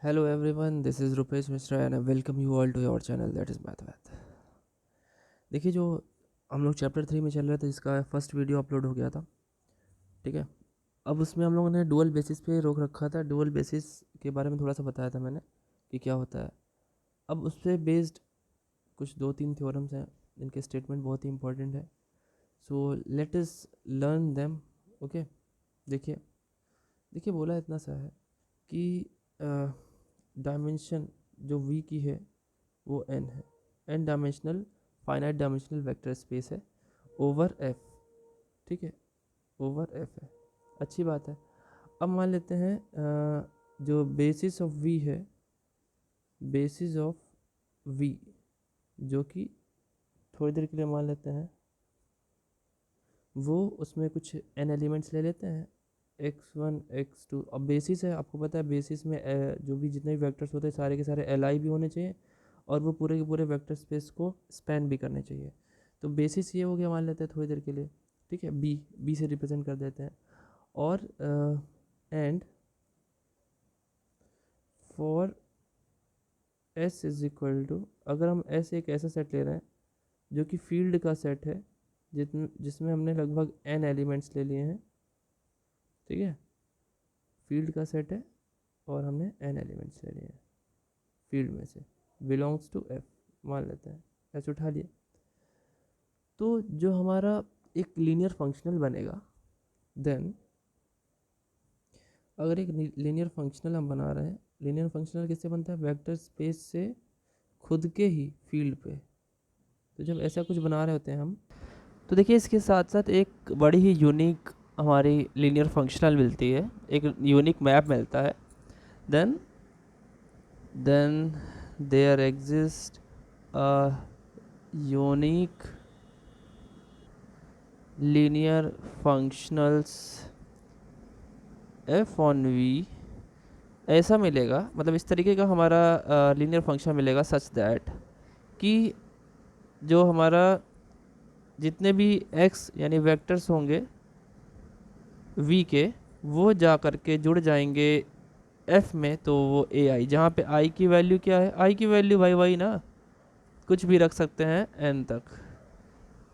Hello everyone, this is Rupesh Mishra and I welcome you all to your channel that is Math. देखिए जो हम लोग chapter 3 में चल रहे थे, इसका फर्स्ट वीडियो अपलोड हो गया था। ठीक है, अब उसमें हम लोगों ने डुअल बेसिस पे रोक रखा था। डुअल बेसिस के बारे में थोड़ा सा बताया था मैंने कि क्या होता है। अब उस पर बेस्ड कुछ 2-3 थ्योरम्स हैं जिनके स्टेटमेंट बहुत ही इंपॉर्टेंट है। So let us learn them. Okay, देखिए देखिए बोला इतना सा है कि डायमेंशन जो वी की है वो n है। n dimensional finite dimensional vector space है ओवर f। ठीक है, ओवर f है, अच्छी बात है। अब मान लेते हैं जो बेसिस ऑफ v है, बेसिस ऑफ v जो कि थोड़ी देर के लिए मान लेते हैं वो उसमें कुछ n एलिमेंट्स ले लेते हैं x1 x2। अब बेसिस है, आपको पता है बेसिस में जो भी जितने भी वेक्टर्स होते हैं सारे के सारे li भी होने चाहिए और वो पूरे के पूरे वेक्टर स्पेस को स्पैन भी करने चाहिए। तो बेसिस ये हो गया, मान लेते हैं थोड़ी देर के लिए। ठीक है, बी से रिप्रेजेंट कर देते हैं। और and for S is equal to, अगर हम एस एक ऐसा सेट ले रहे हैं जो कि फील्ड का सेट है जिसमें हमने लगभग n एलिमेंट्स ले लिए हैं। ठीक है, फील्ड का सेट है और हमने n एलिमेंट्स ले लिए हैं फील्ड में से, बिलोंग्स टू f मान लेते हैं, एस उठा लिया। तो जो हमारा एक लीनियर फंक्शनल बनेगा, देन अगर एक लीनियर फंक्शनल हम बना रहे हैं, लीनियर फंक्शनल किससे बनता है? वेक्टर स्पेस से खुद के ही फील्ड पे। तो जब ऐसा कुछ बना रहे होते हैं हम, तो देखिए इसके साथ साथ एक बड़ी ही यूनिक हमारी लीनियर फंक्शनल मिलती है, एक यूनिक मैप मिलता है। Then there exist a unique linear functionals F on V, ऐसा मिलेगा। मतलब इस तरीके का हमारा लीनियर फंक्शन मिलेगा सच दैट कि जो हमारा जितने भी x यानी वेक्टर्स होंगे v के, वो जा कर के जुड़ जाएंगे f में। तो वो ए आई, जहाँ पे i की वैल्यू क्या है? i की वैल्यू भाई वही ना, कुछ भी रख सकते हैं n तक।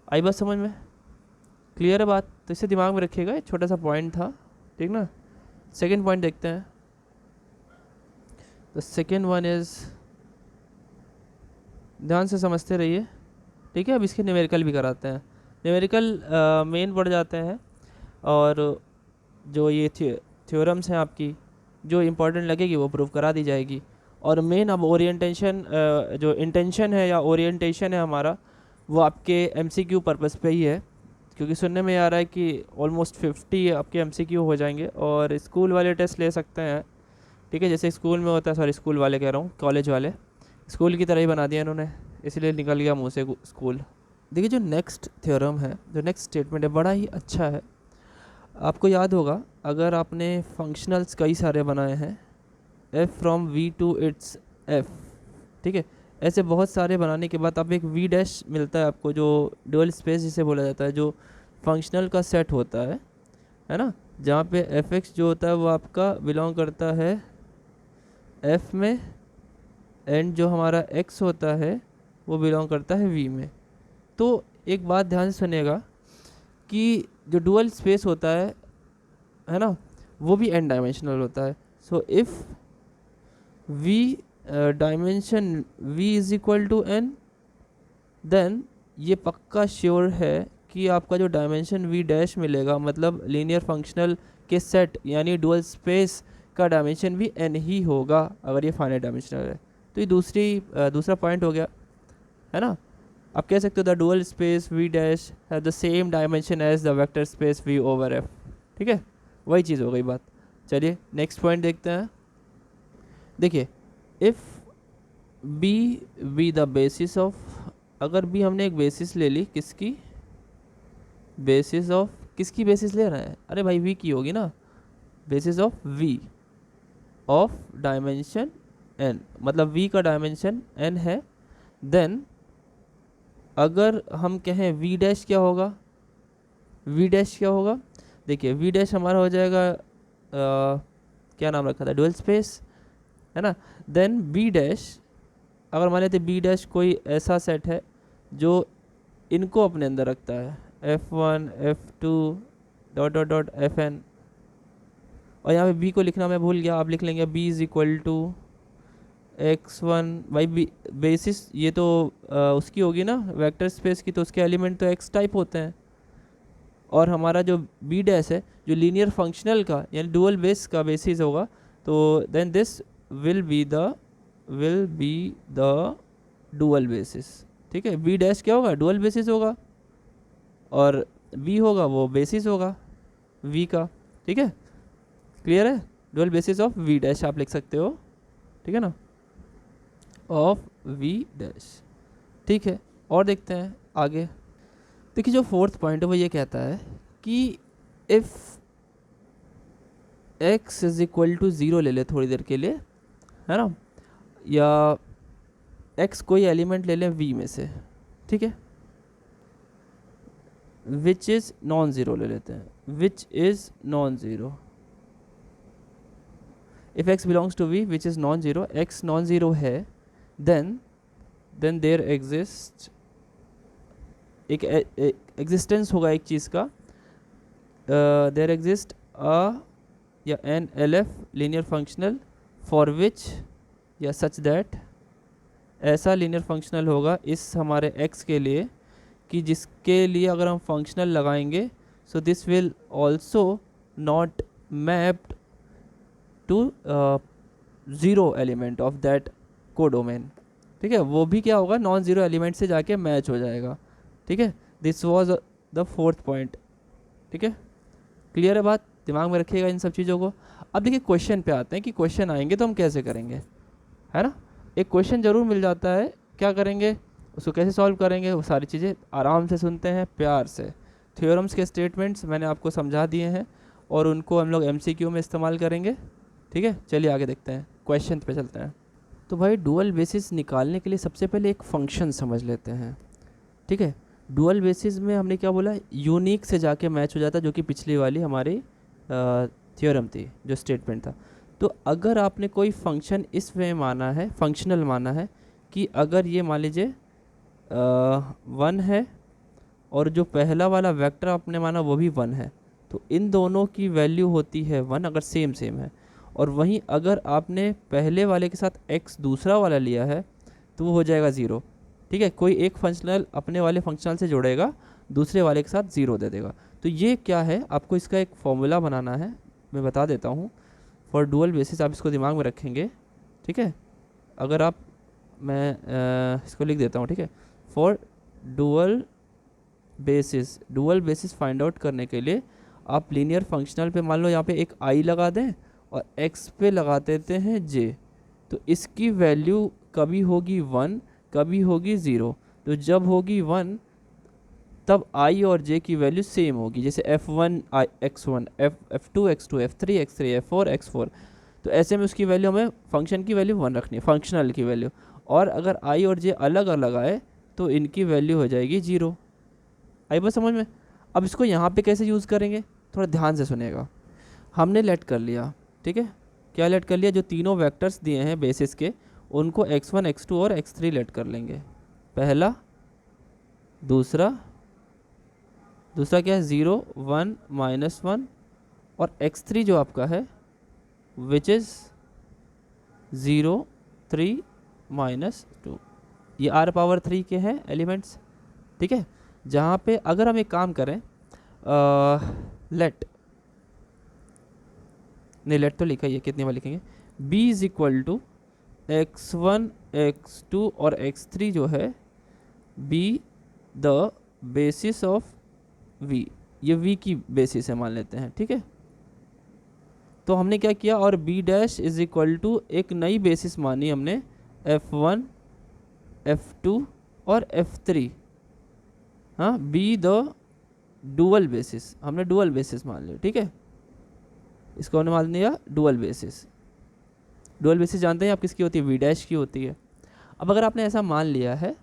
आई बात समझ में? क्लियर है बात? तो इसे दिमाग में रखिएगा, एक छोटा सा पॉइंट था। ठीक ना, सेकेंड पॉइंट देखते हैं। द सेकेंड वन इज, ध्यान से समझते रहिए। ठीक है, अब इसके न्यूमेरिकल भी कराते हैं। न्यूमेरिकल मेन पढ़ जाते हैं और जो ये थ्योरम्स हैं आपकी जो इम्पोर्टेंट लगेगी वो प्रूव करा दी जाएगी। और मेन अब ओरिएंटेशन, जो इंटेंशन है या ओरिएंटेशन है हमारा, वो आपके एमसीक्यू पर्पस पे ही है। क्योंकि सुनने में आ रहा है कि ऑलमोस्ट 50 आपके एमसीक्यू हो जाएंगे और स्कूल वाले टेस्ट ले सकते हैं। ठीक है, जैसे स्कूल में होता है, सॉरी स्कूल वाले कह रहा हूँ, कॉलेज वाले स्कूल की तरह ही बना दिया इन्होंने, इसलिए निकल गया मुँह से स्कूल। देखिए जो नेक्स्ट थ्योरम है, जो नेक्स्ट स्टेटमेंट है, बड़ा ही अच्छा है। आपको याद होगा अगर आपने फंक्शनल्स कई सारे बनाए हैं, F from V to its F. ठीक है, ऐसे बहुत सारे बनाने के बाद आप एक वी डैश मिलता है आपको, जो डुअल स्पेस जिसे बोला जाता है, जो फंक्शनल का सेट होता है ना, जहाँ पे एफ एक्स जो होता है वो आपका बिलोंग करता है एफ में, एंड जो हमारा एक्स होता है वो बिलोंग करता है वी में। तो एक बात ध्यान से सुनिएगा कि जो डुअल स्पेस होता है ना, वो भी n डायमेंशनल होता है। So if v dimension v is equal to n, then ये पक्का श्योर है कि आपका जो डायमेंशन v डैश मिलेगा, मतलब लीनियर फंक्शनल के सेट यानी डुअल स्पेस का डायमेंशन भी n ही होगा अगर ये फाइनाइट डायमेंशनल है। तो ये दूसरा पॉइंट हो गया, है ना। आप कह सकते हो the dual space v dash have the same dimension as the vector space v over f। ठीक है, वही चीज़ हो गई बात। चलिए नेक्स्ट पॉइंट देखते हैं। देखिए if B be the basis of, अगर भी हमने एक बेसिस ले ली, किसकी बेसिस ऑफ, किसकी बेसिस ले रहे हैं? अरे भाई वी की होगी ना, basis of V of dimension n, मतलब वी का डायमेंशन n है। देन अगर हम कहें वी डैश क्या होगा, वी डैश क्या होगा? देखिए वी डैश हमारा हो जाएगा क्या नाम रखा था, डुअल स्पेस, है ना। देन बी डैश, अगर मान लेते बी डैश कोई ऐसा सेट है जो इनको अपने अंदर रखता है, F1 F2 dot dot dot Fn, और यहाँ पे b को लिखना मैं भूल गया, आप लिख लेंगे b is equal to x1 by B. Basis ये तो उसकी होगी ना वेक्टर स्पेस की, तो उसके एलिमेंट तो x टाइप होते हैं, और हमारा जो b डैश है जो लीनियर फंक्शनल का यानी डुअल बेस का बेसिस होगा, तो then this will be the dual basis. ठीक है, b डैश क्या होगा, डुअल बेसिस होगा, और b होगा वो बेसिस होगा v का। ठीक है, क्लियर है, dual basis of v dash आप लिख सकते हो, ठीक है ना, ऑफ v डैश। ठीक है, और देखते हैं आगे। देखिए जो फोर्थ पॉइंट है वो ये कहता है कि if x is equal to 0 ले ले थोड़ी देर के लिए, है ना, या x कोई एलिमेंट ले लें v में से, ठीक है, विच इज़ नॉन ज़ीरो ले लेते हैं, which is non zero. If x belongs to v which is non zero, x non zero है, देन देयर एग्जिस्ट एक एग्जिस्टेंस होगा एक चीज़ का, देयर एग्जिस्ट या an LF linear functional for which या सच दैट, ऐसा लीनियर फंक्शनल होगा इस हमारे x के लिए कि जिसके लिए अगर हम फंक्शनल लगाएंगे so this will also not mapped to zero element of that codomain. ठीक है, वो भी क्या होगा, नॉन ज़ीरो एलिमेंट से जाके मैच हो जाएगा। ठीक है, this was the fourth point. ठीक है, क्लियर है बात, दिमाग में रखिएगा इन सब चीज़ों को। अब देखिए क्वेश्चन पे आते हैं कि क्वेश्चन आएंगे तो हम कैसे करेंगे, है ना। एक क्वेश्चन ज़रूर मिल जाता है, क्या करेंगे, उसको कैसे सॉल्व करेंगे, वो सारी चीज़ें आराम से सुनते हैं प्यार से। थ्योरम्स के स्टेटमेंट्स मैंने आपको समझा दिए हैं और उनको हम लोग MCQ में इस्तेमाल करेंगे। ठीक है, चलिए आगे देखते हैं, क्वेश्चन पे चलते हैं। तो भाई डुअल बेसिस निकालने के लिए सबसे पहले एक फंक्शन समझ लेते हैं। ठीक है, डुअल बेसिस में हमने क्या बोला, यूनिक से जाके मैच हो जाता, जो कि पिछली वाली हमारी थ्योरम थी, जो स्टेटमेंट था। तो अगर आपने कोई फंक्शन इस वे माना है, फंक्शनल माना है कि अगर ये मान लीजिए 1 है और जो पहला वाला वेक्टर आपने माना वो भी 1 है, तो इन दोनों की वैल्यू होती है 1 अगर सेम है। और वहीं अगर आपने पहले वाले के साथ x दूसरा वाला लिया है तो वो हो जाएगा 0। ठीक है, कोई एक फंक्शनल अपने वाले फंक्शनल से जोड़ेगा, दूसरे वाले के साथ 0 दे देगा। तो ये क्या है, आपको इसका एक फॉर्मूला बनाना है, मैं बता देता हूँ। फॉर डुअल बेसिस आप इसको दिमाग में रखेंगे। ठीक है, अगर आप, मैं इसको लिख देता हूँ। ठीक है, for dual basis find out करने के लिए आप लीनियर फंक्शनल पे मान लो यहाँ पे एक i लगा दें और x पे लगा देते हैं j, तो इसकी वैल्यू कभी होगी 1 कभी होगी 0। तो जब होगी 1 तब i और j की वैल्यू सेम होगी, जैसे f1 x1 f2 x2 f3 x3 f4 x4। तो ऐसे में उसकी वैल्यू हमें फंक्शन की वैल्यू 1 रखनी है, फंक्शनल की वैल्यू। और अगर i और j अलग अलग आए तो इनकी वैल्यू हो जाएगी 0। आई बस समझ में। अब इसको यहाँ पे कैसे यूज़ करेंगे, थोड़ा ध्यान से सुनेगा। हमने लेट कर लिया, ठीक है, क्या लेट कर लिया, जो तीनों वेक्टर्स दिए हैं बेसिस के उनको x1 x2 और x3 लेट कर लेंगे। पहला, दूसरा क्या है 0 1 -1, और x3 जो आपका है विच इज़ 0 3 -2। ये r⁻3 के हैं एलिमेंट्स। ठीक है, जहाँ पे अगर हम एक काम करें, लेट तो लिखा ही है, कितने बार लिखेंगे, b is equal to x1 x2 और x3 जो है b the basis of v, ये v की बेसिस है मान लेते हैं। ठीक है, तो हमने क्या किया, और b dash is equal to एक नई बेसिस मानी हमने, f1 f2 और f3। हाँ, बी द डुअल बेसिस, हमने डुअल बेसिस मान लिया। ठीक है, इसको हमने मान लिया डुअल बेसिस। डुअल बेसिस जानते हैं आप किसकी होती है, वी डैश की होती है। अब अगर आपने ऐसा मान लिया है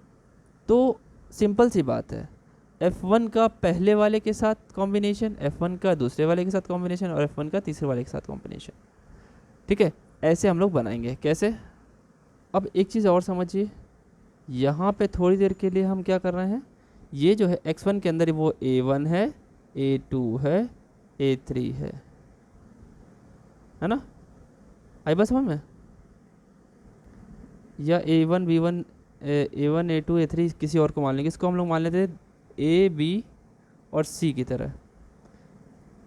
तो सिंपल सी बात है, f1 का पहले वाले के साथ कॉम्बिनेशन, f1 का दूसरे वाले के साथ कॉम्बिनेशन और f1 का तीसरे वाले के साथ कॉम्बिनेशन। ठीक है, ऐसे हम लोग बनाएंगे। कैसे? अब एक चीज़ और समझिए, यहाँ पे थोड़ी देर के लिए हम क्या कर रहे हैं, ये जो है x1 के अंदर वो a1 है, a2 है, a3 है ना? आई बात समझ में? या a1 b1 a1 a2 a3 किसी और को मान लेंगे, इसको हम लोग मान लेते हैं a b और c की तरह।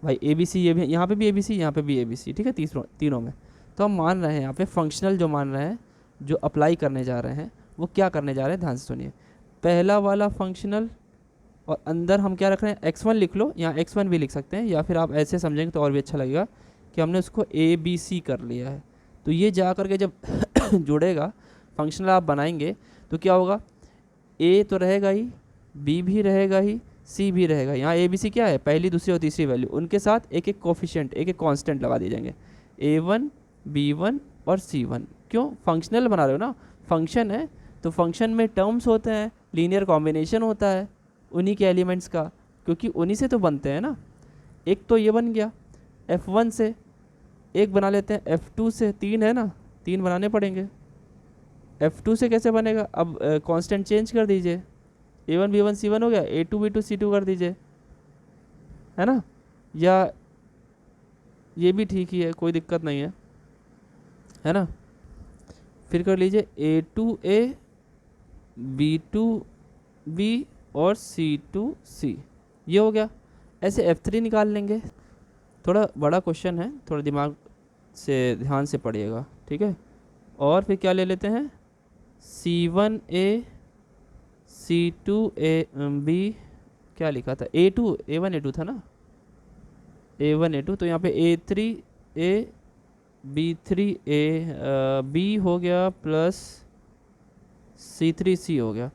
भाई ए बी सी, ये भी यहाँ पे भी ए बी सी, यहाँ पे भी ए बी सी, ठीक है, तीनों में। तो हम मान रहे हैं यहाँ पे फंक्शनल जो मान रहे हैं, जो अप्लाई करने जा रहे हैं, वो क्या करने जा रहे हैं, ध्यान से सुनिए। पहला वाला फंक्शनल, और अंदर हम क्या रख रहे हैं, x1 लिख लो, यहाँ x1 भी लिख सकते हैं, या फिर आप ऐसे समझेंगे तो और भी अच्छा लगेगा कि हमने उसको ए बी सी कर लिया है। तो ये जा करके जब जुड़ेगा, फंक्शनल आप बनाएंगे तो क्या होगा, ए तो रहेगा ही, बी भी रहेगा ही, सी भी रहेगा। यहाँ ए बी सी क्या है, पहली दूसरी और तीसरी वैल्यू, उनके साथ एक एक कोफिशिएंट, एक एक कांस्टेंट लगा दिए जाएंगे, a1 b1 और c1। क्यों? फंक्शनल बना रहे हो ना, फंक्शन है तो फंक्शन में टर्म्स होते हैं, लीनियर कॉम्बिनेशन होता है उन्हीं के एलिमेंट्स का, क्योंकि उन्हीं से तो बनते हैं ना। एक तो ये बन गया f1 से, एक बना लेते हैं f2 से, 3 है ना, 3 बनाने पड़ेंगे। f2 से कैसे बनेगा, अब कांस्टेंट चेंज कर दीजिए, a1 b1 c1 हो गया, a2 b2 c2 कर दीजिए, है ना? या ये भी ठीक ही है, कोई दिक्कत नहीं है ना? फिर कर लीजिए a2a b2b और c2c, ये हो गया। ऐसे f3 निकाल लेंगे। थोड़ा बड़ा क्वेश्चन है, थोड़ा दिमाग से ध्यान से पढ़िएगा, ठीक है? और फिर क्या ले लेते हैं, c1a c2b, क्या लिखा था, a1 a2 था ना, a1 a2, तो यहाँ पे a3a b3a b हो गया प्लस c3c हो गया,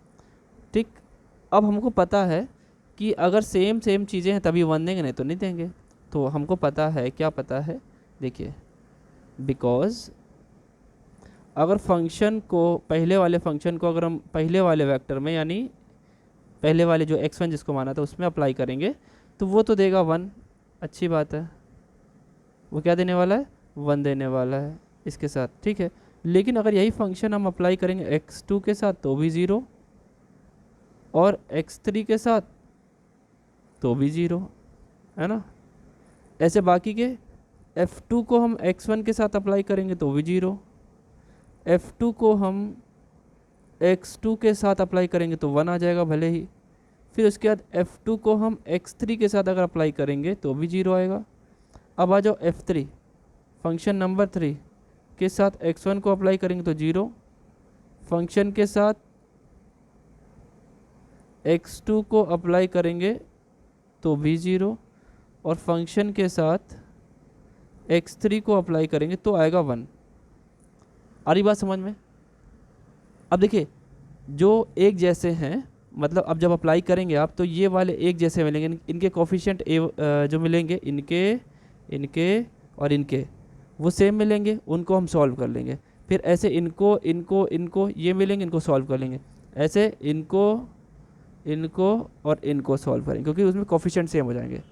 ठीक। अब हमको पता है कि अगर सेम सेम चीज़ें हैं तभी 1 देंगे, नहीं तो नहीं देंगे। तो हमको पता है, क्या पता है, देखिए, बिकॉज अगर फंक्शन को, पहले वाले फंक्शन को अगर हम पहले वाले वेक्टर में, यानी पहले वाले जो x1 जिसको माना था उसमें अप्लाई करेंगे तो वो तो देगा 1, अच्छी बात है, वो क्या देने वाला है, 1 देने वाला है इसके साथ, ठीक है। लेकिन अगर यही फंक्शन हम अप्लाई करेंगे x2 के साथ तो भी 0, और x3 के साथ तो भी 0, है ना? ऐसे बाकी के f2 को हम x1 के साथ अप्लाई करेंगे तो भी 0, f2 को हम x2 के साथ अप्लाई करेंगे तो 1 आ जाएगा भले ही। फिर उसके बाद f2 को हम x3 के साथ अगर अप्लाई करेंगे तो भी 0 आएगा। अब आ जाओ f3, फंक्शन नंबर 3 के साथ x1 को अप्लाई करेंगे तो 0, फंक्शन के साथ x2 को अप्लाई करेंगे तो भी 0, और फंक्शन के साथ x3 को अप्लाई करेंगे तो आएगा 1। आ रही बात समझ में? अब देखिए, जो एक जैसे हैं, मतलब अब जब अप्लाई करेंगे आप तो ये वाले एक जैसे मिलेंगे, इनके कोफिशिएंट जो मिलेंगे, इनके और इनके वो सेम मिलेंगे, उनको हम सॉल्व कर लेंगे। फिर ऐसे इनको इनको इनको ये मिलेंगे, इनको सॉल्व कर लेंगे। ऐसे इनको और इनको सॉल्व करेंगे, क्योंकि उसमें कोफिशिएंट सेम हो जाएंगे,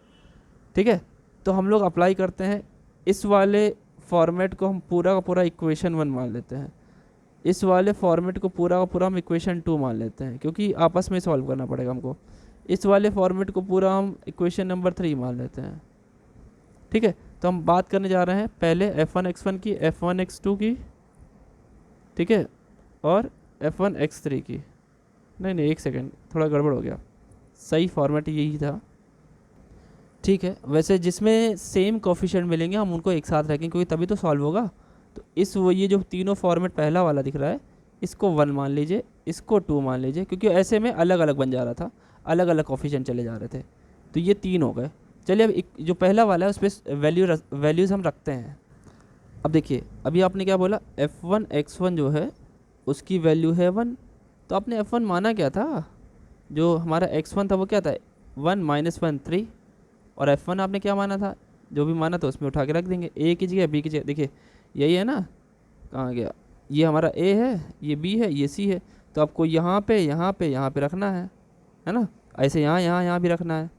ठीक है। तो हम लोग अप्लाई करते हैं इस वाले फॉर्मेट को, हम पूरा का पूरा इक्वेशन 1 मान लेते हैं, इस वाले फॉर्मेट को पूरा का पूरा हम इक्वेशन 2 मान लेते हैं, क्योंकि आपस में सॉल्व करना पड़ेगा हमको। इस वाले फॉर्मेट को पूरा हम इक्वेशन नंबर 3 मान लेते हैं, ठीक है। तो हम बात करने जा रहे हैं पहले f1 x1 की, f1 x2 की, ठीक है, और f1 x3 की। नहीं एक सेकेंड, थोड़ा गड़बड़ हो गया, सही फॉर्मेट यही था, ठीक है। वैसे जिसमें सेम कोफिशिएंट मिलेंगे हम उनको एक साथ रखेंगे, क्योंकि तभी तो सॉल्व होगा। तो ये जो तीनों फॉर्मेट पहला वाला दिख रहा है, इसको 1 मान लीजिए, इसको 2 मान लीजिए, क्योंकि ऐसे में अलग अलग बन जा रहा था, अलग अलग कोफिशिएंट चले जा रहे थे, तो ये 3 हो गए। चलिए अब जो पहला वाला है उस पर वैल्यूज़ हम रखते हैं। अब देखिए, अभी आपने क्या बोला, f1 x1 जो है उसकी वैल्यू है 1, तो आपने f1 माना क्या था, जो हमारा x1 था वो क्या था, 1 -1 3, और f1 आपने क्या माना था, जो भी माना था उसमें उठा के रख देंगे, a की जगह b की जगह। देखिए यही है ना, कहाँ गया, ये हमारा a है, ये b है, ये c है, तो आपको यहाँ पे रखना है ना, ऐसे यहाँ भी रखना है।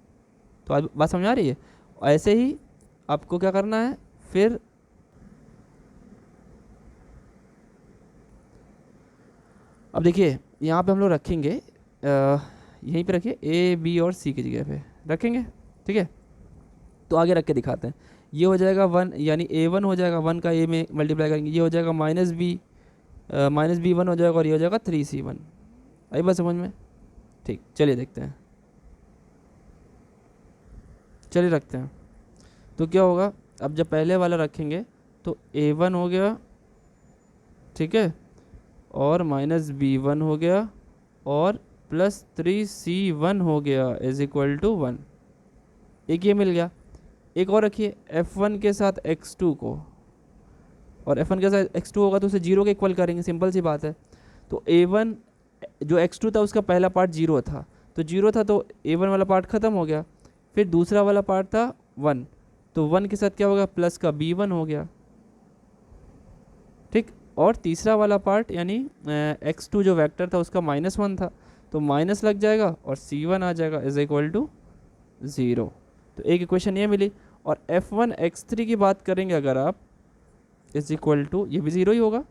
तो आज बात समझ आ रही है? ऐसे ही आपको क्या करना है, फिर अब देखिए यहाँ पे हम लोग रखेंगे यहीं पे रखिए ए बी और सी की जगह पे रखेंगे, ठीक है। तो आगे रख के दिखाते हैं। ये हो जाएगा 1 यानी A1 हो जाएगा, 1 का A में मल्टीप्लाई करेंगे, ये हो जाएगा माइनस बी 1 हो जाएगा और ये हो जाएगा 3C1। आई बात समझ में? ठीक, चलिए देखते हैं, चलिए रखते हैं। तो क्या होगा, अब जब पहले वाला रखेंगे तो A1 हो गया, ठीक है, और माइनस B1 हो गया और प्लस 3C1 हो गया इज इक्वल टू 1। एक ये मिल गया। एक और रखिए F1 के साथ X2 को, और F1 के साथ X2 होगा तो उसे 0 के इक्वल करेंगे, सिंपल सी बात है। तो A1 जो X2 था उसका पहला पार्ट 0 था, तो 0 था तो A1 वाला पार्ट ख़त्म हो गया। फिर दूसरा वाला पार्ट था 1, तो 1 के साथ क्या होगा, प्लस का B1 हो गया, ठीक। और तीसरा वाला पार्ट यानी X2 जो वेक्टर था उसका -1 था, तो माइनस लग जाएगा और C1 आ जाएगा इज इक्वल टू 0। तो एक इक्वेशन ये मिली। और F1 X3 की बात करेंगे अगर आप, इज इक्वल टू, ये भी 0 ही होगा,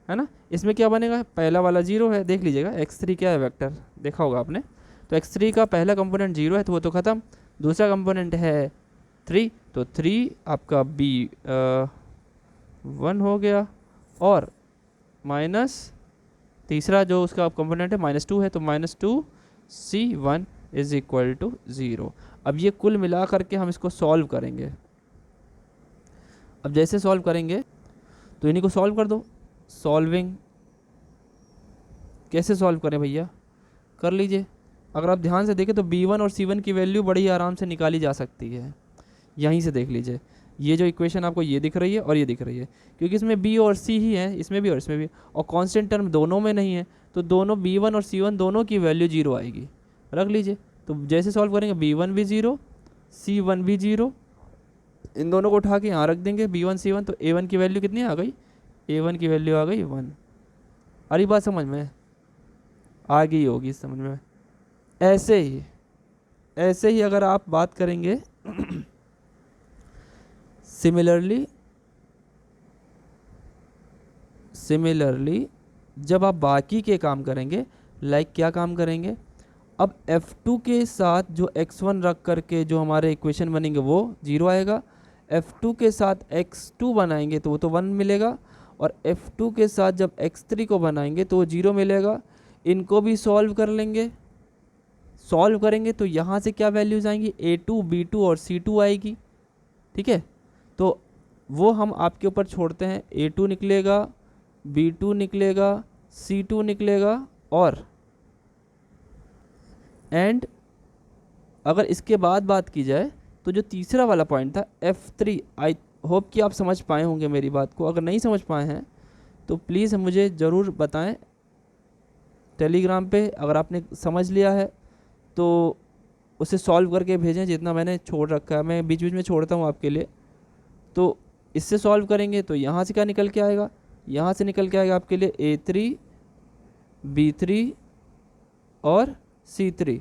है ना। इसमें क्या बनेगा, पहला वाला 0 है, देख लीजिएगा X3 क्या है, वेक्टर देखा होगा आपने। तो X3 का पहला कंपोनेंट 0 है तो वो तो ख़त्म। दूसरा कंपोनेंट है 3, तो 3 आपका B1 हो गया, और माइनस तीसरा जो उसका कंपोनेंट है -2 है, तो -2C1 इज इक्वल टू 0। अब ये कुल मिला करके हम इसको सॉल्व करेंगे। अब जैसे सॉल्व करेंगे तो इन्हीं को सॉल्व कर दो। सॉल्विंग कैसे सॉल्व करें भैया, कर लीजिए। अगर आप ध्यान से देखें तो B1 और C1 की वैल्यू बड़ी आराम से निकाली जा सकती है। यहीं से देख लीजिए, ये जो इक्वेशन आपको ये दिख रही है और ये दिख रही है, क्योंकि इसमें B और C ही है, इसमें भी और इसमें भी, और कांस्टेंट टर्म दोनों में नहीं है, तो दोनों B1 और C1 दोनों की वैल्यू 0 आएगी। रख लीजिए। तो जैसे सॉल्व करेंगे B1 भी 0, C1 भी 0, इन दोनों को उठा के यहाँ रख देंगे B1 C1, तो A1 की वैल्यू कितनी आ गई, A1 की वैल्यू आ गई 1। अरे बात समझ में आ गई होगी, समझ में। ऐसे ही अगर आप बात करेंगे सिमिलरली जब आप बाकी के काम करेंगे, लाइक क्या काम करेंगे, अब F2 के साथ जो X1 रख करके जो हमारे इक्वेशन बनेंगे वो 0 आएगा। F2 के साथ X2 बनाएंगे तो वो तो 1 मिलेगा, और F2 के साथ जब X3 को बनाएंगे तो वो 0 मिलेगा। इनको भी सॉल्व कर लेंगे। सॉल्व करेंगे तो यहाँ से क्या वैल्यूज़ आएंगी, A2 B2 और C2 आएगी, ठीक है। तो वो हम आपके ऊपर छोड़ते हैं। A2 निकलेगा, B2 निकलेगा, C2 निकलेगा, और एंड अगर इसके बाद बात की जाए तो जो तीसरा वाला पॉइंट था F3, आई होप कि आप समझ पाए होंगे मेरी बात को। अगर नहीं समझ पाए हैं तो प्लीज़ मुझे ज़रूर बताएं टेलीग्राम पे। अगर आपने समझ लिया है तो उसे सॉल्व करके भेजें, जितना मैंने छोड़ रखा है मैं बीच बीच में छोड़ता हूँ आपके लिए। तो इससे सॉल्व करेंगे तो यहाँ से क्या निकल के आएगा, यहाँ से निकल के आएगा आपके लिए A3 B3 और C3,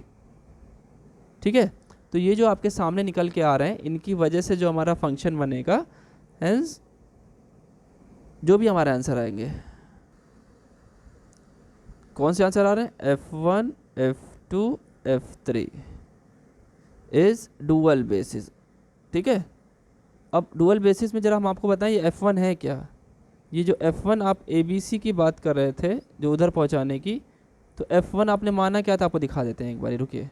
ठीक है। तो ये जो आपके सामने निकल के आ रहे हैं, इनकी वजह से जो हमारा फंक्शन बनेगा, हेंस जो भी हमारे आंसर आएंगे, कौन से आंसर आ रहे हैं, F1 F2 F3 is dual basis, ठीक है। अब डुअल बेसिस में जरा हम आपको बताएं ये F1 है क्या। ये जो F1 आप ABC की बात कर रहे थे जो उधर पहुंचाने की, तो F1 आपने माना क्या था, आपको दिखा देते हैं एक बार, रुकिए।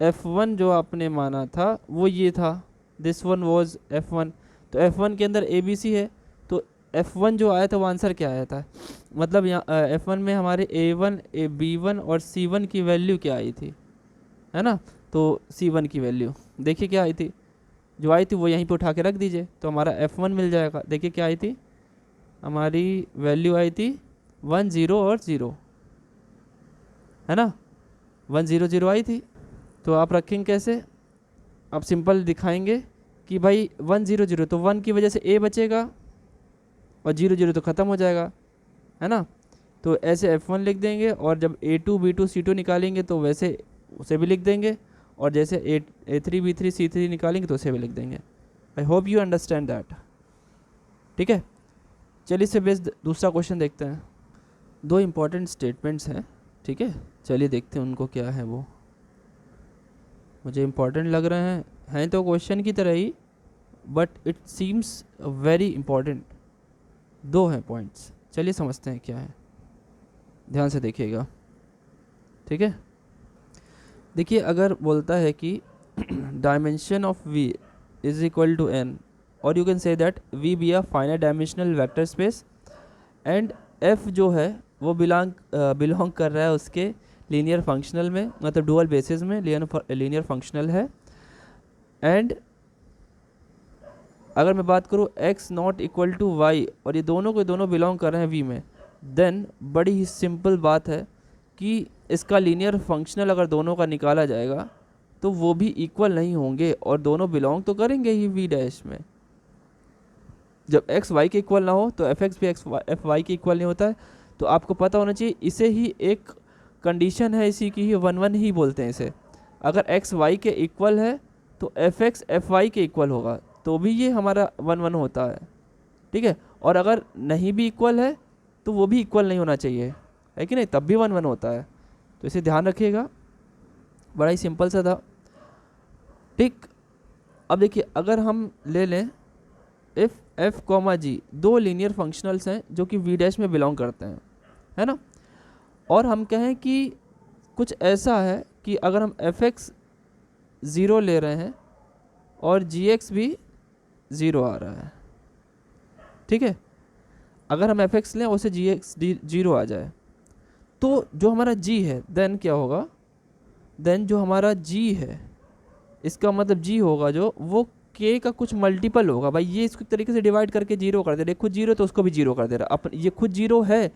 F1 जो आपने माना था वो ये था, दिस वन वॉज F1। तो F1 के अंदर ABC है, तो F1 जो आया था वो आंसर क्या आया था, मतलब यहाँ F1 में हमारे A1 B1 और C1 की वैल्यू क्या आई थी, है ना। तो C1 की वैल्यू देखिए क्या आई थी, जो आई थी वो यहीं पे उठा के रख दीजिए तो हमारा F1 मिल जाएगा। देखिए क्या आई थी, हमारी वैल्यू आई थी 1 0 और 0, है ना, 1 0 0 आई थी। तो आप रखेंगे कैसे, आप सिंपल दिखाएंगे कि भाई 1 0 0, तो 1 की वजह से A बचेगा और 0 0 तो ख़त्म हो जाएगा, है ना। तो ऐसे F1 लिख देंगे, और जब A2 B2 C2 निकालेंगे तो वैसे उसे भी लिख देंगे, और जैसे A3 B3 C3 निकालेंगे तो उसे भी लिख देंगे। I hope you understand that, ठीक है। चलिए इससे बेस्ड दूसरा क्वेश्चन देखते हैं। दो इम्पॉर्टेंट स्टेटमेंट्स हैं, ठीक है, चलिए देखते हैं उनको क्या है वो, मुझे इम्पॉर्टेंट लग रहे हैं तो क्वेश्चन की तरह ही, but it seems very important. दो हैं पॉइंट्स, चलिए समझते हैं क्या है, ध्यान से देखिएगा, ठीक है। देखिए अगर बोलता है कि dimension of v is equal to n, और you can say that v be a finite dimensional vector space and f जो है वो बिलोंग कर रहा है उसके लीनियर फंक्शनल में, मतलब डुअल बेसिस में लीनियर फंक्शनल है। एंड अगर मैं बात करूँ x not equal to y, और ये दोनों के दोनों बिलोंग कर रहे हैं v में, देन बड़ी ही सिंपल बात है कि इसका लीनियर फंक्शनल अगर दोनों का निकाला जाएगा तो वो भी इक्वल नहीं होंगे, और दोनों बिलोंग तो करेंगे ही v डैश में। जब x y के इक्वल ना हो तो fx भी f y के इक्वल नहीं होता है। तो आपको पता होना चाहिए, इसे ही एक कंडीशन है इसी की ही 1 1 ही बोलते हैं इसे। अगर x y के इक्वल है तो fx f y के इक्वल होगा, तो भी ये हमारा 1 1 होता है, ठीक है। और अगर नहीं भी इक्वल है तो वो भी इक्वल नहीं होना चाहिए, है कि नहीं, तब भी 1 1 होता है। तो इसे ध्यान रखिएगा, बड़ा ही सिंपल सा था, ठीक। अब देखिए अगर हम ले लें इफ़ f कॉमा जी दो लीनियर फंक्शनल्स हैं जो कि v डैश में बिलोंग करते हैं, है ना, और हम कहें कि कुछ ऐसा है कि अगर हम fx 0 ले रहे हैं और gx भी 0 आ रहा है, ठीक है, अगर हम fx लें और उसे gx 0 आ जाए, तो जो हमारा g है देन क्या होगा, देन जो हमारा g है इसका मतलब g होगा जो वो k का कुछ मल्टीपल होगा। भाई ये इसको तरीके से डिवाइड करके जीरो कर दे रहे, खुद जीरो तो उसको भी जीरो कर दे रहा, अपन ये खुद जीरो है,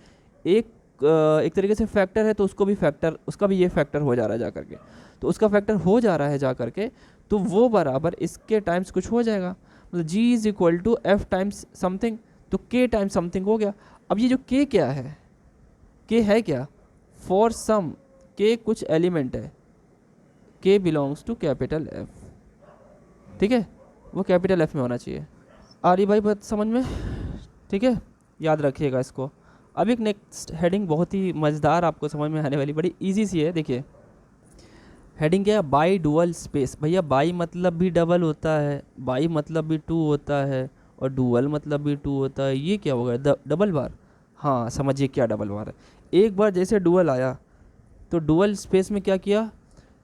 एक तरीके से फैक्टर है तो उसको भी फैक्टर, उसका भी ये फैक्टर हो जा रहा है जा करके, तो उसका फैक्टर हो जा रहा है जा करके, तो वो बराबर इसके टाइम्स कुछ हो जाएगा, मतलब g is equal to F times something, तो k टाइम्स समथिंग हो गया। अब ये जो k क्या है, k है क्या, फॉर सम k कुछ एलिमेंट है, k belongs to capital F, ठीक है, वो कैपिटल F में होना चाहिए। आ रही भाई बात समझ में, ठीक है, याद रखिएगा इसको। अब एक नेक्स्ट हेडिंग बहुत ही मज़ेदार आपको समझ में आने वाली, बड़ी इजी सी है। देखिए हेडिंग क्या है, बाई डुअल स्पेस। भैया बाई मतलब भी डबल होता है, बाई मतलब भी टू होता है, और डुअल मतलब भी टू होता है। ये क्या होगा, डबल बार, हाँ समझिए क्या डबल बार है। एक बार जैसे डुअल आया तो डुअल स्पेस में क्या किया,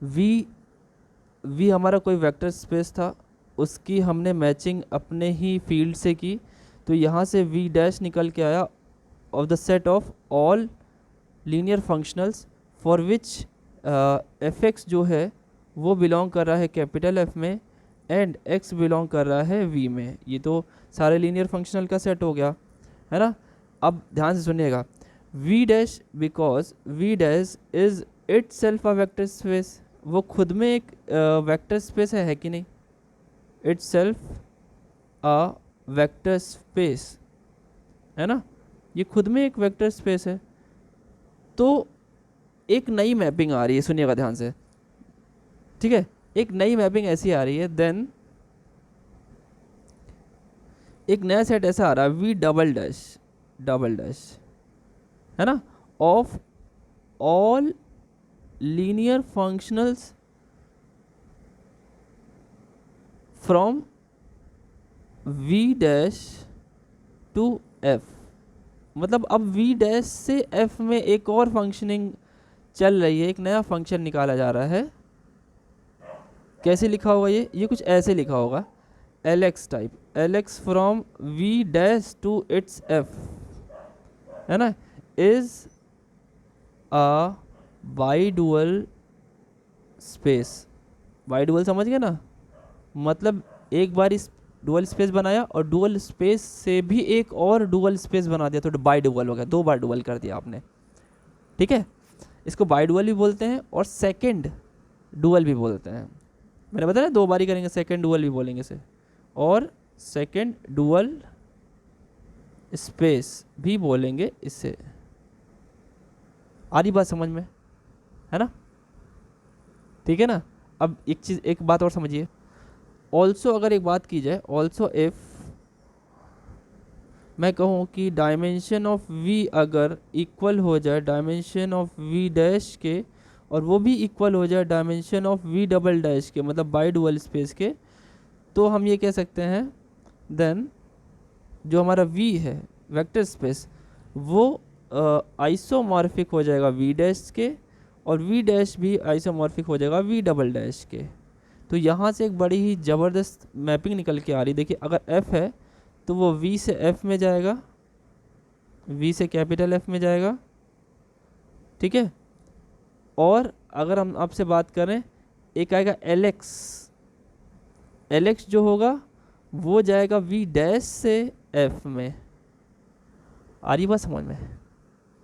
वी हमारा कोई वेक्टर स्पेस था, उसकी हमने मैचिंग अपने ही फील्ड से की, तो यहाँ से वी डैश निकल के आया of the set of all linear functionals for which F x जो है वो बिलोंग कर रहा है कैपिटल एफ में, एंड एक्स बिलोंग कर रहा है वी में। ये तो सारे लीनियर फंक्शनल का सेट हो गया, है ना। अब ध्यान से सुनिएगा, V dash because V dash is itself a vector space, वो खुद में एक वेक्टर स्पेस है कि नहीं, itself a vector space, है ना, ये खुद में एक वेक्टर स्पेस है। तो एक नई मैपिंग आ रही है, सुनिएगा ध्यान से, ठीक है, एक नई मैपिंग ऐसी आ रही है, देन एक नया सेट ऐसा आ रहा है वी डबल डैश, है ना, of all linear functionals from v dash to f, मतलब अब v डैश से f में एक और फंक्शनिंग चल रही है, एक नया फंक्शन निकाला जा रहा है। कैसे लिखा होगा ये कुछ ऐसे लिखा होगा, lx type, lx from v dash to its f, है ना, is a bidual space. Bidual समझ गए ना, मतलब एक बार इस डुअल स्पेस बनाया और डुअल स्पेस से भी एक और डुअल स्पेस बना दिया, तो बाई डुअल हो गया, दो बार डुअल कर दिया आपने, ठीक है। इसको बाई डुअल भी बोलते हैं और सेकंड डुअल भी बोलते हैं, मैंने बताया दो बार ही करेंगे, सेकंड डुअल भी बोलेंगे इसे, और सेकंड डुअल स्पेस भी बोलेंगे इससे। आ रही बात समझ में, है ना, ठीक है ना। अब एक चीज़, एक बात और समझिए, ऑल्सो अगर एक बात की जाए, ऑल्सो इफ मैं कहूँ कि डायमेंशन ऑफ v अगर इक्वल हो जाए डायमेंशन ऑफ v डैश के, और वो भी इक्वल हो जाए dimension of v double dash के, मतलब बाई डुअल स्पेस के, तो हम ये कह सकते हैं देन जो हमारा v है वेक्टर स्पेस वो आइसोमॉर्फिक हो जाएगा v डैश के, और v डैश भी आइसोमॉर्फिक हो जाएगा v डबल डैश के। तो यहाँ से एक बड़ी ही ज़बरदस्त मैपिंग निकल के आ रही। देखिए अगर f है तो वो v से f में जाएगा, v से कैपिटल F में जाएगा, ठीक है। और अगर हम आपसे बात करें, एक आएगा LX, LX जो होगा वो जाएगा v डैश से f में। आ रही बात समझ में?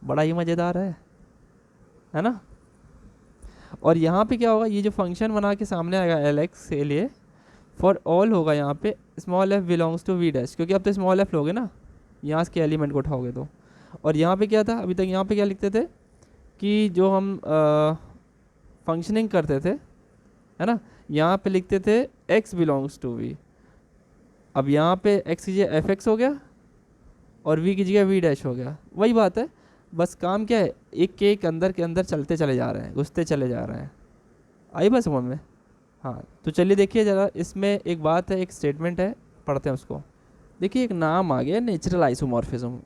बड़ा ही मज़ेदार है ना। और यहाँ पे क्या होगा, ये जो फंक्शन बना के सामने आएगा LX के लिए फॉर ऑल होगा यहाँ पे small f belongs to v dash, क्योंकि अब तो स्मॉल f लोगे ना यहाँ के एलिमेंट को उठाओगे तो। और यहाँ पे क्या था अभी तक, यहाँ पे क्या लिखते थे कि जो हम फंक्शनिंग करते थे, है ना, यहाँ पे लिखते थे x बिलोंग्स टू v। अब यहाँ पे x की जगह fx हो गया और v की जगह v डैश हो गया। वही बात है, बस काम क्या है, एक के एक अंदर के अंदर चलते चले जा रहे हैं, घुसते चले जा रहे हैं। आई बात समझ में? हाँ तो चलिए देखिए ज़रा, इसमें एक बात है, एक स्टेटमेंट है, पढ़ते हैं उसको। देखिए एक नाम आ गया नेचुरल आइसोमॉर्फिज्म।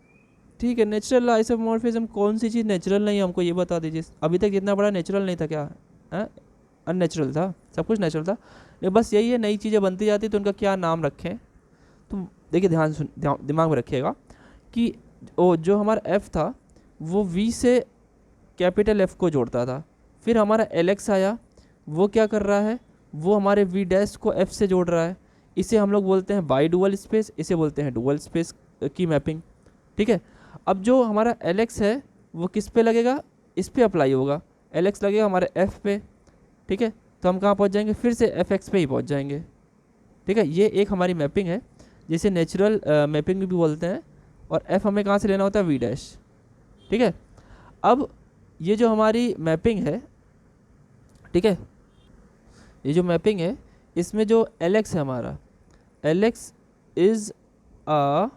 ठीक है, नेचुरल आइसोमॉर्फिज्म कौन सी चीज़ नेचुरल नहीं है, हमको ये बता दीजिए। अभी तक जितना बड़ा नेचुरल नहीं था, क्या है अननेचुरल था, सब कुछ नेचुरल था। ये बस यही है, नई चीज़ें बनती जाती तो उनका क्या नाम रखें। तो देखिए दिमाग में रखिएगा कि जो हमारा f था वो v से कैपिटल F को जोड़ता था। फिर हमारा LX आया, वो क्या कर रहा है, वो हमारे v डैश को f से जोड़ रहा है। इसे हम लोग बोलते हैं बाई डुअल स्पेस, इसे बोलते हैं डुअल स्पेस की मैपिंग, ठीक है। अब जो हमारा LX है वो किस पे लगेगा, इस पे अप्लाई होगा, LX लगेगा हमारे f पे, ठीक है। तो हम कहाँ पहुँच जाएंगे, फिर से fx पे ही पहुँच जाएंगे, ठीक है। ये एक हमारी मैपिंग है जिसे नेचुरल मैपिंग भी बोलते हैं। और f हमें कहाँ से लेना होता है, v डैश, ठीक है। अब ये जो हमारी मैपिंग है, ठीक है, ये जो मैपिंग है इसमें जो LX है हमारा, LX is a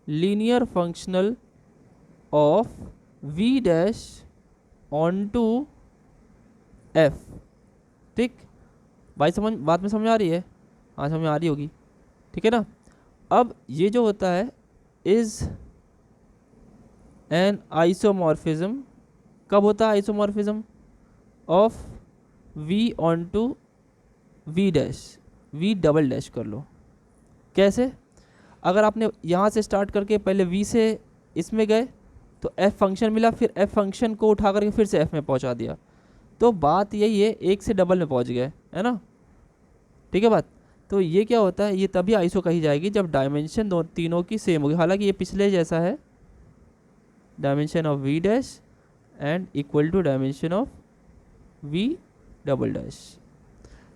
linear functional of v dash onto f, ठीक भाई, बात में समझ आ रही है? हाँ समझ में आ रही होगी, ठीक है ना। अब ये जो होता है इज़ एन आइसोमॉर्फिज्म, कब होता है isomorphism, of v onto v dash, v double dash कर लो। कैसे, अगर आपने यहाँ से स्टार्ट करके पहले v से इसमें गए तो f फंक्शन मिला, फिर f फंक्शन को उठा करके फिर से f में पहुँचा दिया, तो बात यही है, एक से डबल में पहुँच गए, है ना, ठीक है बात। तो ये क्या होता है, ये तभी आइसो कही जाएगी जब डायमेंशन तीनों की सेम होगी। हालांकि ये पिछले जैसा है, dimension of v dash and equal to dimension of v double dash.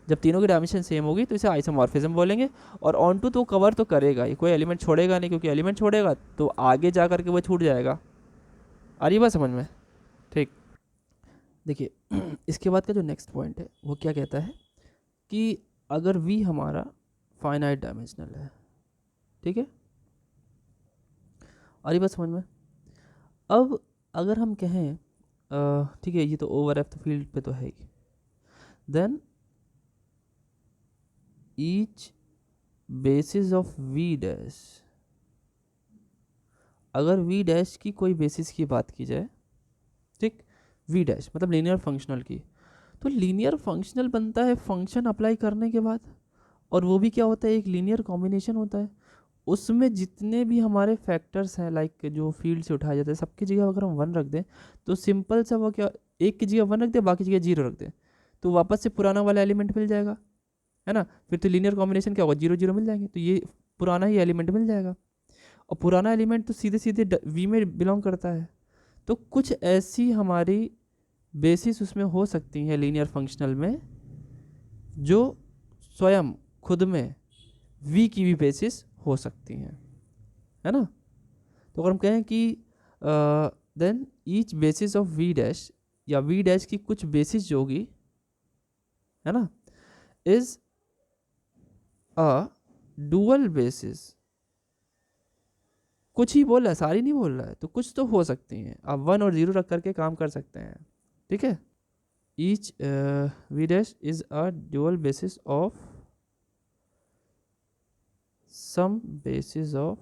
जब तीनों की डायमेंशन सेम होगी तो इसे आइसोमॉर्फिज्म बोलेंगे। और ऑन टू तो कवर तो करेगा ही, कोई एलिमेंट छोड़ेगा नहीं, क्योंकि एलिमेंट छोड़ेगा तो आगे जा करके वो छूट जाएगा। आ रही बात समझ में? ठीक, देखिए इसके बाद का जो नेक्स्ट पॉइंट है वो क्या कहता है कि अगर v हमारा फाइनाइट डायमेंशनल है, ठीक है, आ रही बात समझ में? अब अगर हम कहें ठीक है, ये तो ओवर एफ फील्ड पे तो है ही, then each basis of V dash, अगर वी डैश की कोई बेसिस की बात की जाए, ठीक, वी डैश मतलब लीनियर फंक्शनल की, तो लीनियर फंक्शनल बनता है फंक्शन अप्लाई करने के बाद, और वो भी क्या होता है, एक लीनियर कॉम्बिनेशन होता है। उसमें जितने भी हमारे फैक्टर्स हैं, लाइक जो फील्ड से उठाए जाते हैं, सबकी जगह अगर हम 1 रख दें तो सिंपल सा वो क्या, एक की जगह 1 रख दें, बाकी जगह 0 रख दें, तो वापस से पुराना वाला एलिमेंट मिल जाएगा, है ना। फिर तो लीनियर कॉम्बिनेशन क्या होगा, 0 0 मिल जाएंगे, तो ये पुराना ही एलिमेंट मिल जाएगा। और पुराना एलिमेंट तो सीधे सीधे वी में बिलोंग करता है। तो कुछ ऐसी हमारी बेसिस उसमें हो सकती हैं लीनियर फंक्शनल में जो स्वयं खुद में वी की भी बेसिस हो सकती हैं, है ना। तो अगर हम कहें कि then each basis of V dash, या वी डैश की कुछ बेसिस जो होगी, है ना, इज अ डुअल बेसिस कुछ ही बोल रहा है, सारी नहीं बोल रहा है, तो कुछ तो हो सकती हैं, आप 1 और 0 रख करके काम कर सकते हैं, ठीक है। Each V dash is a dual basis of some basis of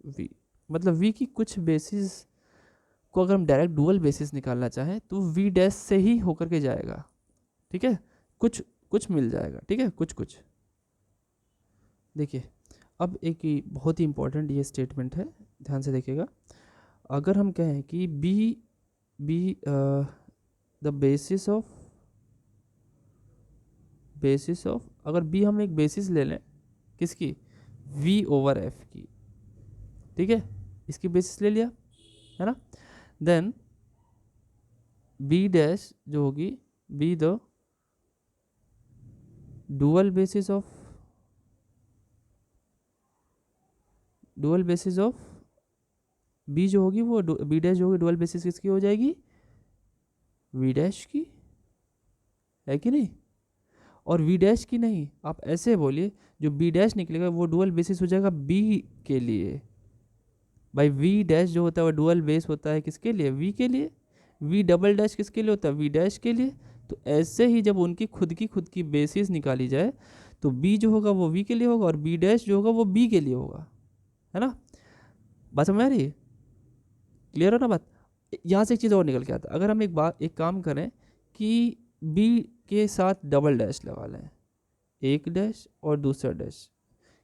V, मतलब वी की कुछ बेसिस को अगर हम डायरेक्ट डुअल बेसिस निकालना चाहें तो वी डैश से ही होकर के जाएगा, ठीक है। कुछ कुछ मिल जाएगा, ठीक है, कुछ कुछ। देखिए अब एक ही बहुत ही इंपॉर्टेंट ये स्टेटमेंट है, ध्यान से देखिएगा। अगर हम कहें कि बी द बेसिस ऑफ अगर बी हम एक बेसिस ले लें किसकी, वी ओवर एफ की, ठीक है, इसकी बेसिस ले लिया है ना, देन बी डैश जो होगी B the dual basis of B जो होगी वो बी डैश जो होगी डुअल बेसिस किसकी हो जाएगी, वी डैश की, है कि नहीं। और वी डैश की नहीं, आप ऐसे बोलिए जो बी डैश निकलेगा वो डुअल बेसिस हो जाएगा बी के लिए। भाई वी डैश जो होता है वो डुअल बेस होता है किसके लिए, वी के लिए। वी डबल डैश किसके लिए होता है, वी डैश के लिए। तो ऐसे ही जब उनकी खुद की बेसिस निकाली जाए तो बी जो होगा वो वी के लिए होगा और बी डैश जो होगा वो बी के लिए होगा, है ना। बात समझ आ रही है, क्लियर हो ना बात। यहाँ से एक चीज़ और निकल के आता है, अगर हम एक काम करें कि बी के साथ डबल डैश लगा लें, एक डैश और दूसरा डैश,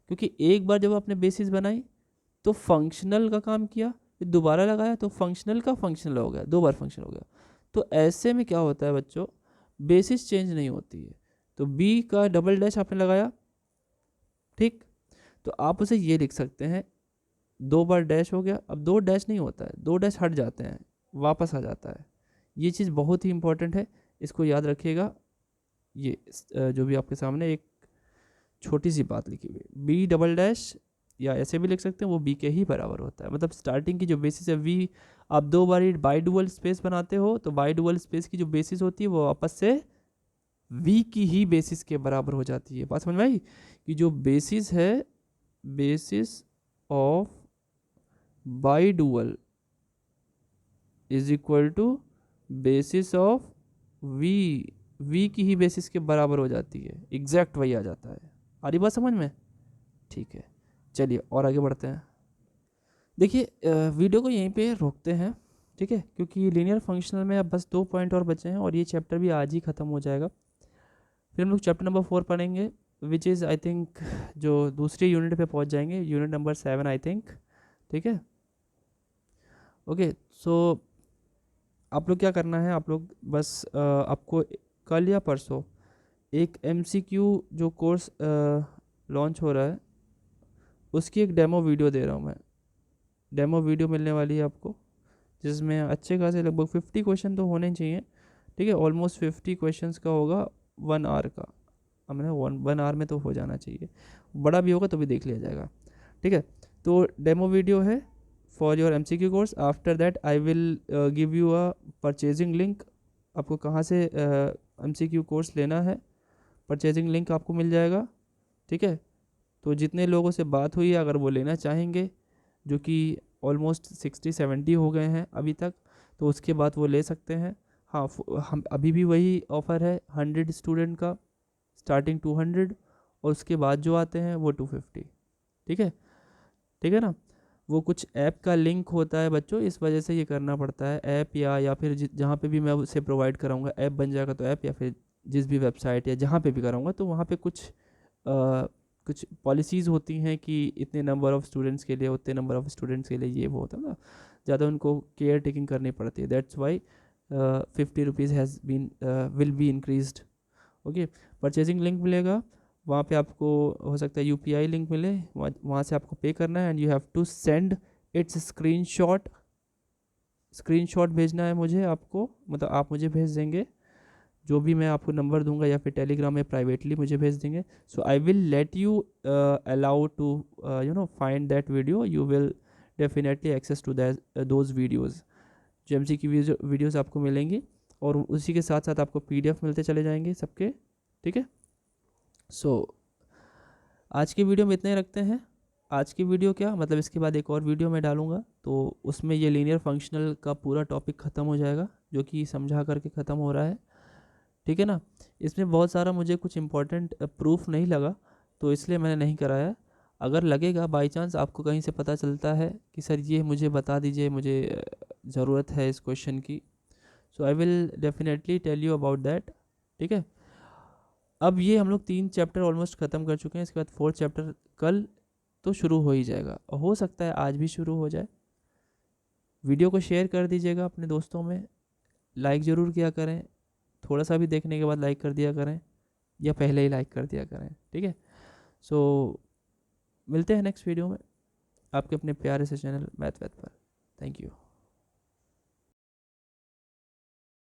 क्योंकि एक बार जब आपने बेसिस बनाई तो फंक्शनल का काम किया, फिर दोबारा लगाया तो फंक्शनल का फंक्शनल हो गया, 2 बार फंक्शनल हो गया। तो ऐसे में क्या होता है बच्चों, बेसिस चेंज नहीं होती है। तो बी का डबल डैश आपने लगाया, ठीक, तो आप उसे ये लिख सकते हैं 2 बार डैश हो गया, अब 2 डैश नहीं होता है, 2 डैश हट जाते हैं, वापस आ जाता है। ये चीज़ बहुत ही इंपॉर्टेंट है, इसको याद रखिएगा। ये जो भी आपके सामने एक छोटी सी बात लिखी हुई, बी डबल डैश या ऐसे भी लिख सकते हैं वो बी के ही बराबर होता है। मतलब स्टार्टिंग की जो बेसिस है वी, आप 2 बार बाई डुअल स्पेस बनाते हो तो बाई डुअल स्पेस की जो बेसिस होती है वो वापस से वी की ही बेसिस के बराबर हो जाती है। बात समझ में आई कि जो बेसिस है, basis of bidual is equal to basis of V की ही बेसिस के बराबर हो जाती है, एग्जैक्ट वही आ जाता है। आ रही बात समझ में, ठीक है। चलिए और आगे बढ़ते हैं। देखिए वीडियो को यहीं पे रोकते हैं, ठीक है, क्योंकि लीनियर फंक्शनल में अब बस 2 पॉइंट और बचे हैं और ये चैप्टर भी आज ही ख़त्म हो जाएगा। फिर हम लोग चैप्टर नंबर 4 पढ़ेंगे, विच इज़ आई थिंक जो दूसरी यूनिट पे पहुंच जाएंगे, यूनिट नंबर 7 आई थिंक, ठीक है। ओके, सो आप लोग क्या करना है, आप लोग बस आपको कल या परसों एक MCQ जो कोर्स लॉन्च हो रहा है उसकी एक डेमो वीडियो दे रहा हूँ मैं। डेमो वीडियो मिलने वाली है आपको, जिसमें अच्छे खासे लगभग 50 क्वेश्चन तो होने चाहिए, ठीक है। ऑलमोस्ट 50 क्वेश्चंस का होगा 1 आवर का, हमने 1 आवर में तो हो जाना चाहिए, बड़ा भी होगा तो भी देख लिया जाएगा, ठीक है। तो डेमो वीडियो है for your MCQ course. After that I will give you a purchasing link, आपको कहाँ से MCQ कोर्स लेना है परचेजिंग लिंक आपको मिल जाएगा, ठीक है। तो जितने लोगों से बात हुई है अगर वो लेना चाहेंगे, जो कि ऑलमोस्ट 60-70 हो गए हैं अभी तक, तो उसके बाद वो ले सकते हैं। हाँ, हम अभी भी वही ऑफ़र है 100 स्टूडेंट का, स्टार्टिंग 200 और उसके बाद जो आते हैं वो 250, ठीक है, ठीक है ना। वो कुछ ऐप का लिंक होता है बच्चों, इस वजह से ये करना पड़ता है। ऐप या फिर जहाँ पे भी मैं उसे प्रोवाइड कराऊंगा, ऐप बन जाएगा तो ऐप, या फिर जिस भी वेबसाइट या जहाँ पे भी कराऊंगा तो वहाँ पे कुछ पॉलिसीज़ होती हैं कि इतने नंबर ऑफ़ स्टूडेंट्स के लिए, उतने नंबर ऑफ़ स्टूडेंट्स के लिए, ये वो होता है ना, ज़्यादा उनको केयर टेकिंग करनी पड़ती है। That's why 50 rupees has been will be increased, okay. Purchasing link मिलेगा, वहाँ पे आपको हो सकता है UPI लिंक मिले, वहाँ से आपको पे करना है and you have to send its screenshot भेजना है मुझे, आपको मतलब आप मुझे भेज देंगे, जो भी मैं आपको नंबर दूंगा या फिर टेलीग्राम में प्राइवेटली मुझे भेज देंगे। So I will let you allow to find that video, you will definitely access to those videos, जो MCQ वीडियोज़ आपको मिलेंगी और उसी के साथ साथ आपको PDF मिलते चले जाएंगे सबके, ठीक है। सो आज की वीडियो में इतना ही रखते हैं। आज की वीडियो क्या मतलब, इसके बाद एक और वीडियो मैं डालूँगा, तो उसमें ये लीनियर फंक्शनल का पूरा टॉपिक ख़त्म हो जाएगा, जो कि समझा करके ख़त्म हो रहा है, ठीक है ना। इसमें बहुत सारा मुझे कुछ इंपॉर्टेंट प्रूफ नहीं लगा, तो इसलिए मैंने नहीं कराया। अगर लगेगा बाई चांस आपको कहीं से पता चलता है कि सर ये मुझे बता दीजिए, मुझे ज़रूरत है इस क्वेश्चन की, so I will definitely tell you about that, ठीक है। अब ये हम लोग 3 चैप्टर ऑलमोस्ट ख़त्म कर चुके हैं, इसके बाद 4th चैप्टर कल तो शुरू हो ही जाएगा, और हो सकता है आज भी शुरू हो जाए। वीडियो को शेयर कर दीजिएगा अपने दोस्तों में, लाइक ज़रूर किया करें, थोड़ा सा भी देखने के बाद लाइक कर दिया करें, या पहले ही लाइक कर दिया करें, ठीक है। सो मिलते हैं नेक्स्ट वीडियो में आपके अपने प्यारे से चैनल मैथ वैथ पर। Thank you.